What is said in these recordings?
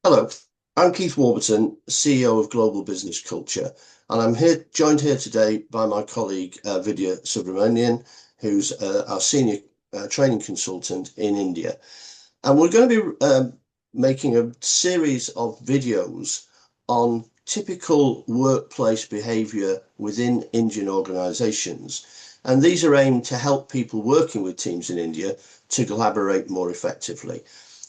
Hello, I'm Keith Warburton, CEO of Global Business Culture, and I'm joined here today by my colleague Vidya Subramanian, who's our senior training consultant in India. And we're going to be making a series of videos on typical workplace behavior within Indian organizations. And these are aimed to help people working with teams in India to collaborate more effectively.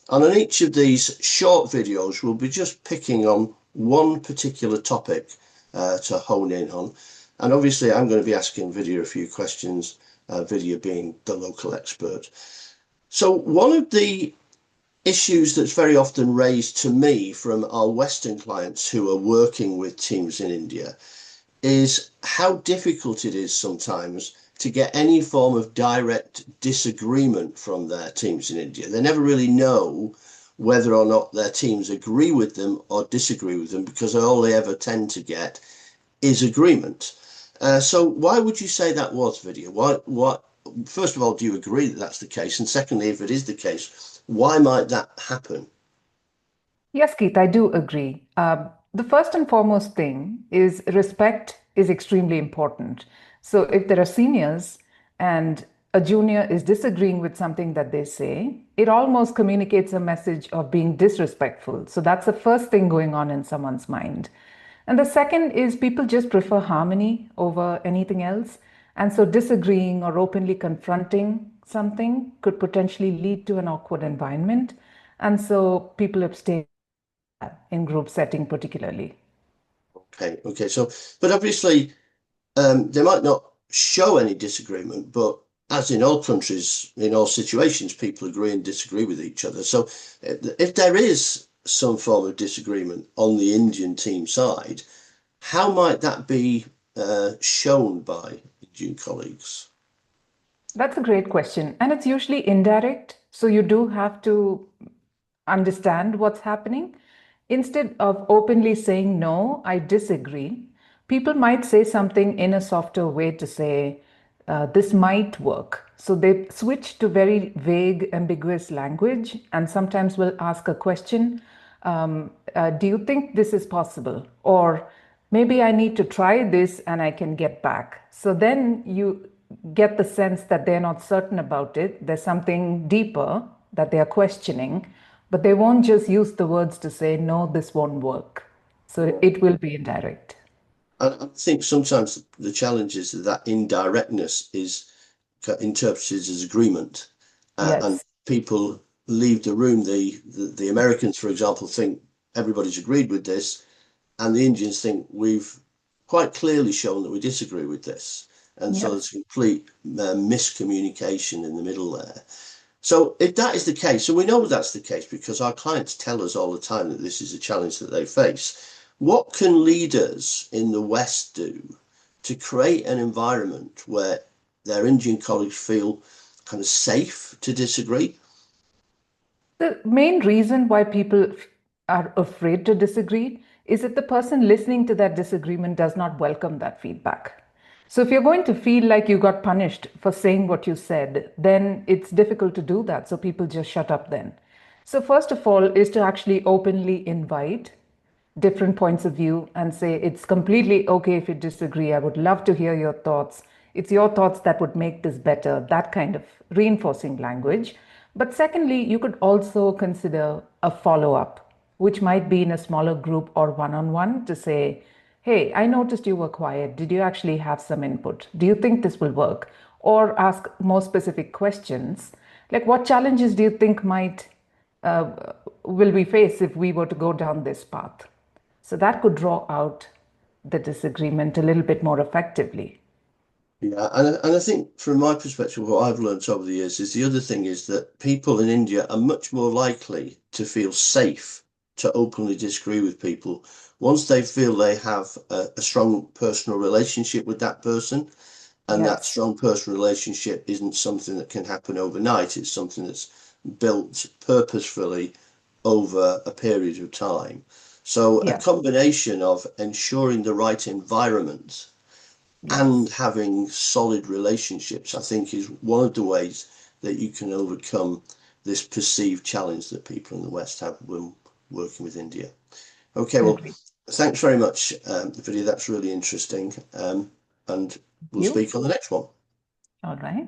And on each of these short videos, we'll be just picking on one particular topic to hone in on. And obviously, I'm going to be asking Vidya a few questions, Vidya being the local expert. So one of the issues that's very often raised to me from our Western clients who are working with teams in India is how difficult it is sometimes to get any form of direct disagreement from their teams in India. They never really know whether or not their teams agree with them or disagree with them because all they ever tend to get is agreement. So why would you say that was, Vidya? First of all, do you agree that that's the case? And secondly, if it is the case, why might that happen? Yes, Keith, I do agree. The first and foremost thing is respect is extremely important. So if there are seniors and a junior is disagreeing with something that they say, it almost communicates a message of being disrespectful. So that's the first thing going on in someone's mind. And the second is people just prefer harmony over anything else. And so disagreeing or openly confronting something could potentially lead to an awkward environment. And so people abstain in group setting particularly. Okay. So, but obviously, they might not show any disagreement, but as in all countries, in all situations, people agree and disagree with each other. So if there is some form of disagreement on the Indian team side, how might that be shown by Indian colleagues? That's a great question. And it's usually indirect. So you do have to understand what's happening. Instead of openly saying, no, I disagree, people might say something in a softer way to say, this might work. So they switch to very vague, ambiguous language and sometimes will ask a question. Do you think this is possible? Or maybe I need to try this and I can get back. So then you get the sense that they're not certain about it. There's something deeper that they are questioning, but they won't just use the words to say, no, this won't work. So it will be indirect. I think sometimes the challenge is that indirectness is interpreted as agreement, and Yes. people leave the room. The Americans, for example, think everybody's agreed with this, and the Indians think we've quite clearly shown that we disagree with this. And so Yep. there's complete miscommunication in the middle there. So if that is the case, and we know that's the case because our clients tell us all the time that this is a challenge that they face, what can leaders in the West do to create an environment where their Indian colleagues feel kind of safe to disagree? The main reason why people are afraid to disagree is that the person listening to that disagreement does not welcome that feedback. So, if you're going to feel like you got punished for saying what you said, then it's difficult to do that. So, people just shut up then. So, first of all, is to actually openly invite different points of view and say it's completely okay if you disagree. I would love to hear your thoughts. It's your thoughts that would make this better, that kind of reinforcing language. But secondly, you could also consider a follow up, which might be in a smaller group or one on one to say, hey, I noticed you were quiet. Did you actually have some input? Do you think this will work? Or ask more specific questions like, what challenges do you think might will we face if we were to go down this path? So that could draw out the disagreement a little bit more effectively. Yeah, and I think from my perspective, what I've learned over the years is the other thing is that people in India are much more likely to feel safe to openly disagree with people once they feel they have a strong personal relationship with that person. And that Yes. strong personal relationship isn't something that can happen overnight. It's something that's built purposefully over a period of time. So a Yeah. combination of ensuring the right environment and Yes. having solid relationships, I think, is one of the ways that you can overcome this perceived challenge that people in the West have working with India. Okay, well, Agreed. thanks very much, Vidya. That's really interesting. And we'll You? speak on the next one. All right.